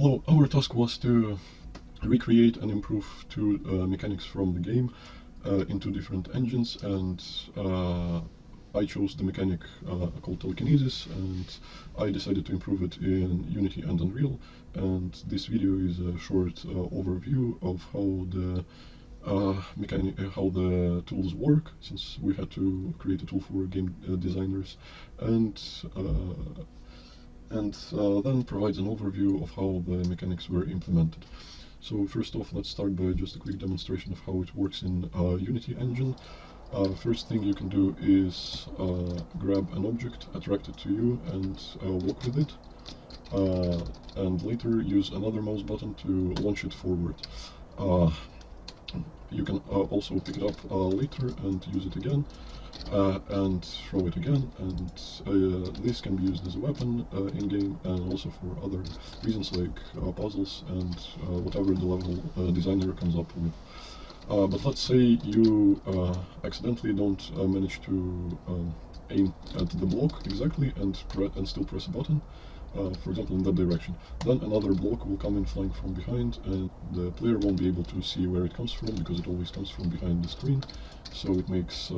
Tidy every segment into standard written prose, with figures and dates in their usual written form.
Hello, our task was to recreate and improve two mechanics from the game into different engines, and I chose the mechanic called telekinesis, and I decided to improve it in Unity and Unreal. And this video is a short overview of how the how the tools work, since we had to create a tool for game designers, and then provides an overview of how the mechanics were implemented. So first off, let's start by just a quick demonstration of how it works in Unity engine. First thing you can do is grab an object, attract it to you, and walk with it. And later use another mouse button to launch it forward. You can also pick it up later and use it again, and throw it again, and this can be used as a weapon in-game, and also for other reasons like puzzles and whatever the level designer comes up with. But let's say you accidentally don't manage to aim at the block exactly and still press a button, for example in that direction. Then another block will come in flying from behind, and the player won't be able to see where it comes from because it always comes from behind the screen. So it makes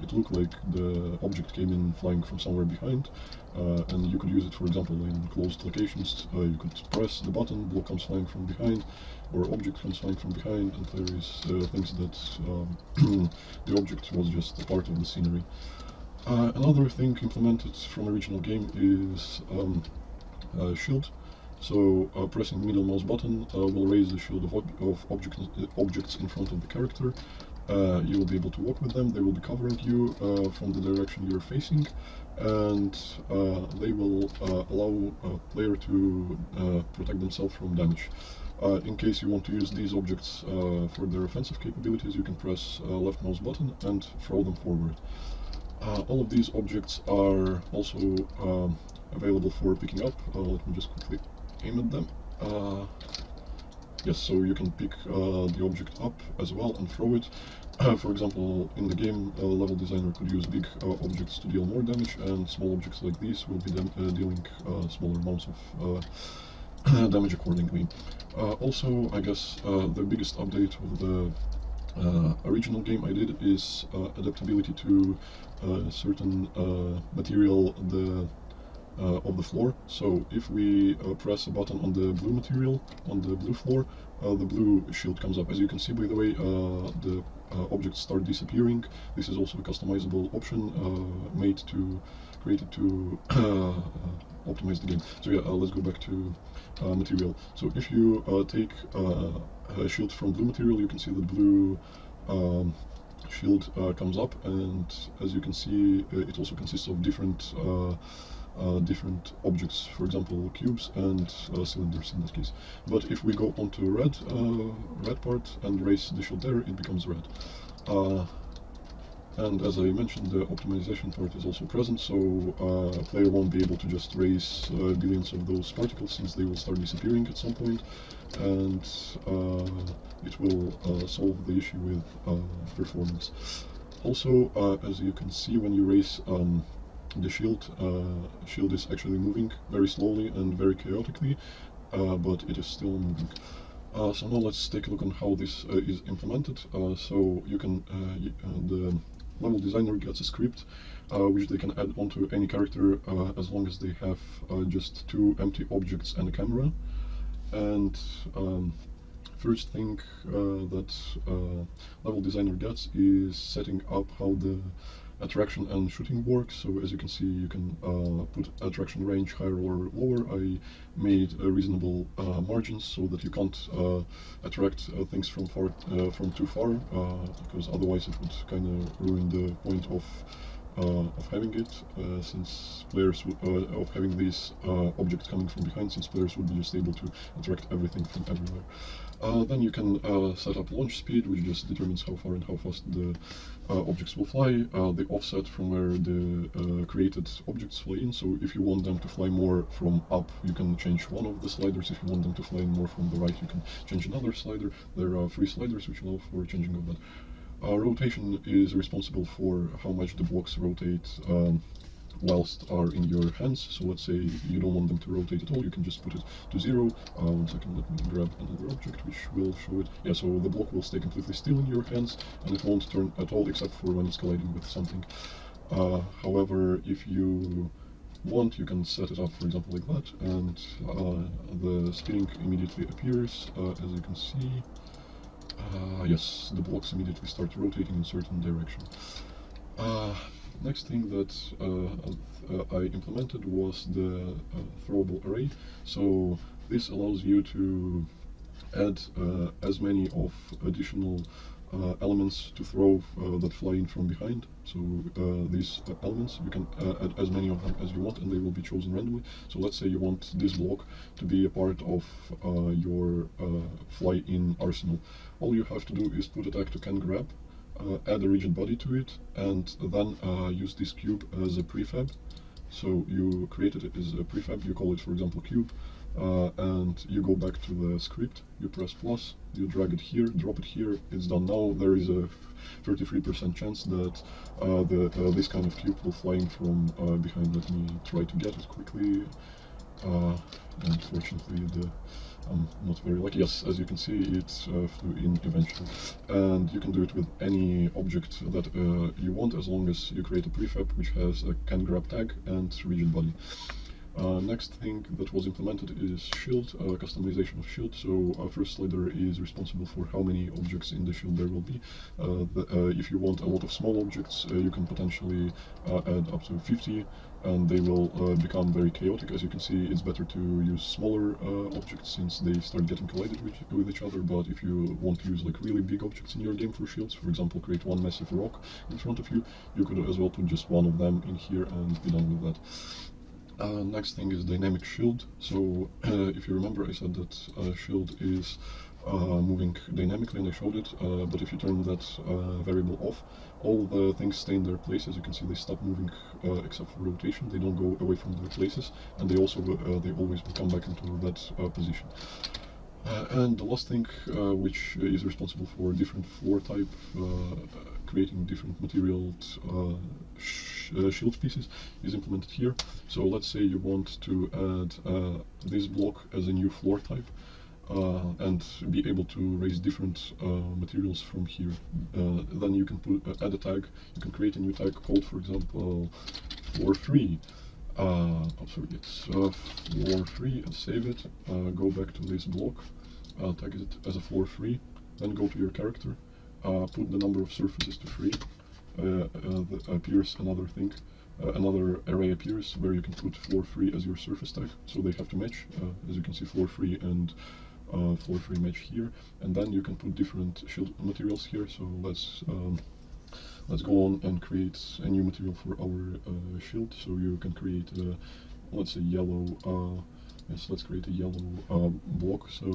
it look like the object came in flying from somewhere behind, and you could use it, for example, in closed locations. You could press the button, block comes flying from behind, or object comes flying from behind, and players thinks that the object was just a part of the scenery. Another thing implemented from original game is shield. So pressing middle mouse button will raise the shield of objects in front of the character. You will be able to walk with them. They will be covering you from the direction you're facing, and they will allow a player to protect themselves from damage. In case you want to use these objects for their offensive capabilities, you can press left mouse button and throw them forward. All of these objects are also available for picking up. Let me just quickly aim at them. Yes, so you can pick the object up as well and throw it. For example, in the game, a level designer could use big objects to deal more damage, and small objects like these will be dealing smaller amounts of damage accordingly. Also, I guess the biggest update of the original game I did is adaptability to certain material of the floor. So if we press a button on the blue material, on the blue floor, the blue shield comes up. As you can see, by the way, the objects start disappearing. This is also a customizable option created to optimize the game. So yeah, let's go back to material. So if you take a shield from blue material, you can see that blue shield comes up, and as you can see, it also consists of different objects, for example cubes and cylinders in this case. But if we go onto red part and raise the shield there, it becomes red. And as I mentioned, the optimization part is also present, so a player won't be able to just raise billions of those particles, since they will start disappearing at some point, and it will solve the issue with performance. Also, as you can see, when you raise the shield is actually moving very slowly and very chaotically, but it is still moving. So now let's take a look on how this is implemented. So you can the level designer gets a script which they can add onto any character as long as they have just two empty objects and a camera. And first thing that level designer gets is setting up how the attraction and shooting works. So as you can see, you can put attraction range higher or lower. I made reasonable margins so that you can't attract things from too far, because otherwise it would kind of ruin the point of having it, since players of having these objects coming from behind, since players would be just able to attract everything from everywhere. Then you can set up launch speed, which just determines how far and how fast the objects will fly, the offset from where the created objects fly in. So if you want them to fly more from up, you can change one of the sliders. If you want them to fly more from the right, you can change another slider. There are 3 sliders which allow for changing of that. Rotation is responsible for how much the blocks rotate whilst are in your hands. So let's say you don't want them to rotate at all, you can just put it to 0. 1 second, let me grab another object which will show it. Yeah, so the block will stay completely still in your hands and it won't turn at all except for when it's colliding with something. However, if you want, you can set it up, for example, like that, and the spinning immediately appears, as you can see. Yes, the blocks immediately start rotating in a certain direction. Next thing that I implemented was the throwable array. So this allows you to add as many of additional elements to throw that fly in from behind. So these elements, you can add as many of them as you want, and they will be chosen randomly. So let's say you want this block to be a part of your fly-in arsenal. All you have to do is put a tag to can-grab, add a rigid body to it, and then use this cube as a prefab. So you created it as a prefab, you call it, for example, cube, and you go back to the script, you press plus, you drag it here, drop it here, it's done. Now there is a 33% chance that this kind of cube will fly in from behind. Let me try to get it quickly. Unfortunately, I'm not very lucky. Yes, as you can see, it flew in eventually. And you can do it with any object that you want, as long as you create a prefab which has a can-grab tag and rigid body. Next thing that was implemented is shield, customization of shield. So first slider is responsible for how many objects in the shield there will be. If you want a lot of small objects, you can potentially add up to 50, and they will become very chaotic. As you can see, it's better to use smaller objects since they start getting collided with each other. But if you want to use like really big objects in your game for shields, for example, create one massive rock in front of you, you could as well put just one of them in here and be done with that. Next thing is dynamic shield. So if you remember, I said that shield is moving dynamically, and I showed it, but if you turn that variable off, all the things stay in their place. As you can see, they stop moving except for rotation. They don't go away from their places, and they also they always will come back into that position. And the last thing, which is responsible for different floor type, creating different materials, shield pieces, is implemented here. So let's say you want to add this block as a new floor type, and be able to raise different materials from here. Then you can add a tag. You can create a new tag called, for example, floor 3. Sorry, it's floor 3, and save it. Go back to this block, tag it as a floor 3, then go to your character, put the number of surfaces to 3. Appears another thing. Another array appears where you can put floor 3 as your surface tag, so they have to match. As you can see, floor 3 and floor 3 match here, and then you can put different shield materials here. So let's go on and create a new material for our shield. So you can create let's say yellow, yes, let's create a yellow block. So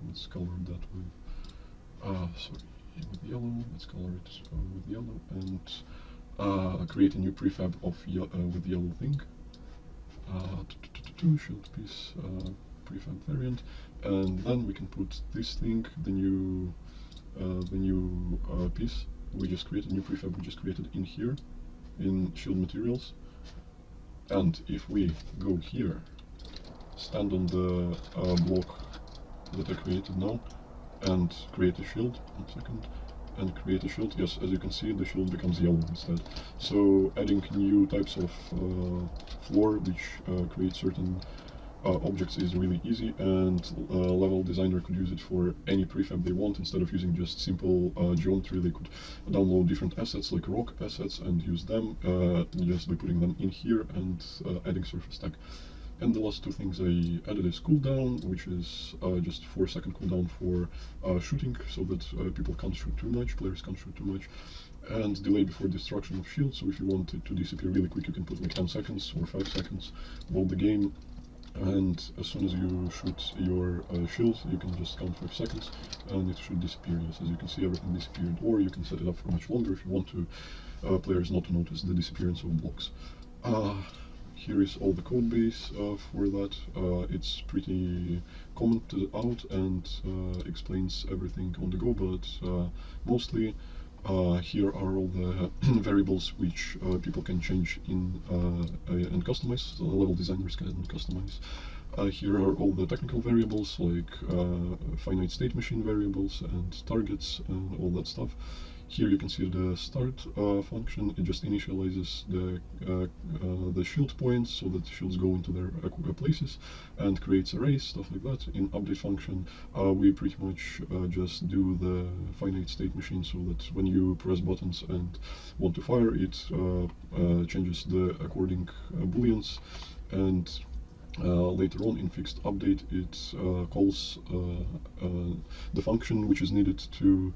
let's color that with yellow. Let's color it with yellow, and create a new prefab of with yellow thing. Shield piece prefab variant, and then we can put this thing, the new piece we just created, new prefab we just created in here, in shield materials. And if we go here, stand on the block that I created now, and create a shield, 1 second, and create a shield, yes, as you can see, the shield becomes yellow instead. So adding new types of floor which create certain objects is really easy, and level designer could use it for any prefab they want. Instead of using just simple geometry, they could download different assets like rock assets and use them just by putting them in here and adding surface tag. And the last two things I added is cooldown, which is just 4-second cooldown for shooting, so that people can't shoot too much, players can't shoot too much, and delay before destruction of shield. So if you want it to disappear really quick, you can put like 10 seconds or 5 seconds, load the game, and as soon as you shoot your shield, you can just count 5 seconds and it should disappear. Yes, as you can see, everything disappeared. Or you can set it up for much longer if you want to players not to notice the disappearance of blocks. Here is all the code base for that. It's pretty commented out and explains everything on the go, but mostly Here are all the variables which people can change in and customize. So level designers can customize. Here are all the technical variables like finite state machine variables and targets and all that stuff. Here you can see the start function. It just initializes the shield points so that shields go into their places and creates arrays, stuff like that. In update function, we pretty much just do the finite state machine so that when you press buttons and want to fire, it changes the according booleans, and later on in fixed update it calls the function which is needed to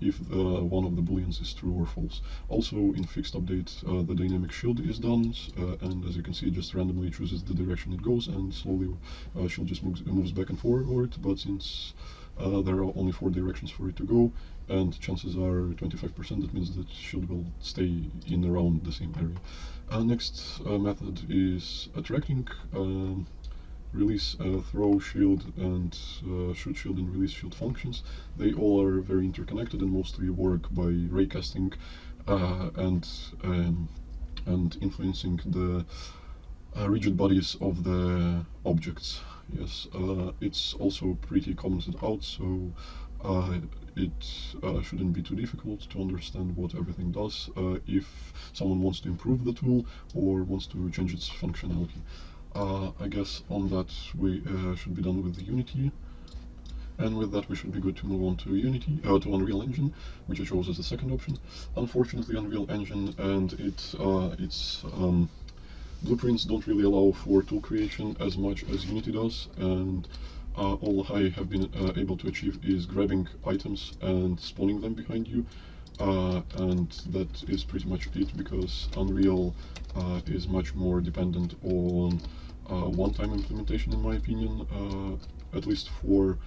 if one of the booleans is true or false. Also in fixed update the dynamic shield is done, and as you can see it just randomly chooses the direction it goes, and slowly shield just moves back and forward, but since there are only 4 directions for it to go and chances are 25%, that means that shield will stay in around the same area. Next method is attracting. Release throw shield and shoot shield and release shield functions. They all are very interconnected and mostly work by raycasting and influencing the rigid bodies of the objects. Yes, it's also pretty commented out, so it shouldn't be too difficult to understand what everything does if someone wants to improve the tool or wants to change its functionality. I guess on that we should be done with Unity, and with that we should be good to move on to Unity, to Unreal Engine, which I chose as the second option. Unfortunately, Unreal Engine and its blueprints don't really allow for tool creation as much as Unity does, and all I have been able to achieve is grabbing items and spawning them behind you. And that is pretty much it, because Unreal is much more dependent on one-time implementation, in my opinion, at least for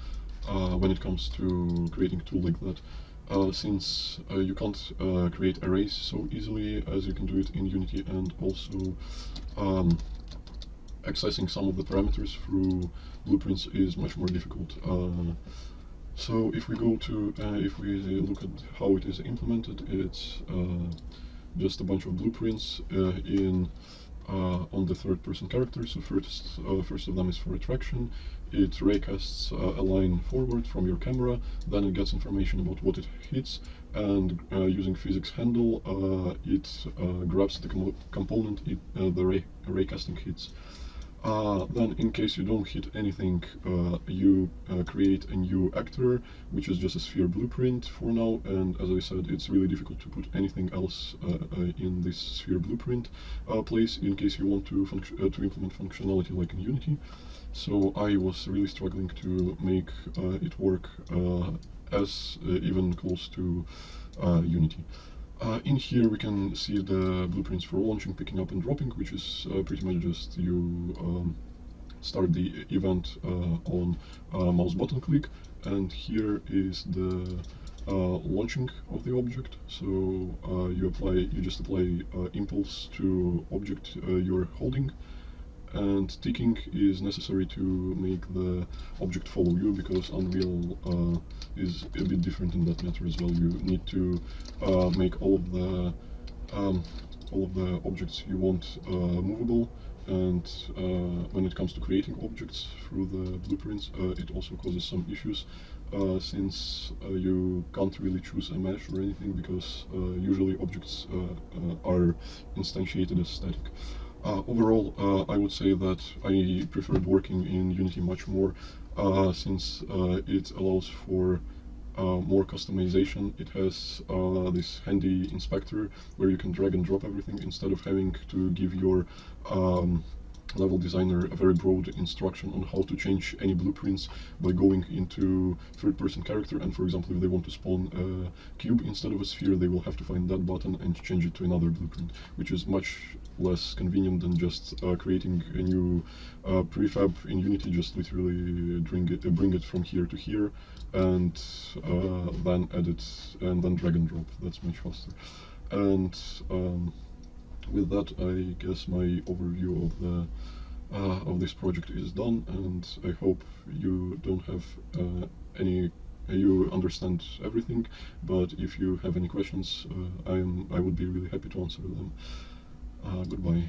when it comes to creating a tool like that. Since you can't create arrays so easily as you can do it in Unity, and also accessing some of the parameters through blueprints is much more difficult. So if we go to, if we look at how it is implemented, it's just a bunch of blueprints on the third-person character. So first of them is for attraction. It raycasts a line forward from your camera, then it gets information about what it hits, and using physics handle, it grabs the component the raycasting hits. Then, in case you don't hit anything, you create a new actor, which is just a sphere blueprint for now, and as I said, it's really difficult to put anything else in this sphere blueprint place in case you want to implement functionality like in Unity. So I was really struggling to make it work as even close to Unity. In here we can see the blueprints for launching, picking up and dropping, which is pretty much just you start the event on mouse button click, and here is the launching of the object. So you just apply impulse to object you're holding, and ticking is necessary to make the object follow you, because Unreal is a bit different in that matter as well. You need to make all of the objects you want movable, and when it comes to creating objects through the blueprints, it also causes some issues, since you can't really choose a mesh or anything, because usually objects are instantiated as static. Overall, I would say that I preferred working in Unity much more, since it allows for more customization. It has this handy inspector where you can drag and drop everything instead of having to give your level designer a very broad instruction on how to change any blueprints by going into third-person character, and for example if they want to spawn a cube instead of a sphere, they will have to find that button and change it to another blueprint, which is much less convenient than just creating a new prefab in Unity. Just literally bring it from here to here, and then edit and then drag and drop. That's much faster. And with that, I guess my overview of this project is done, and I hope you don't have any you understand everything, but if you have any questions, I would be really happy to answer them. Goodbye.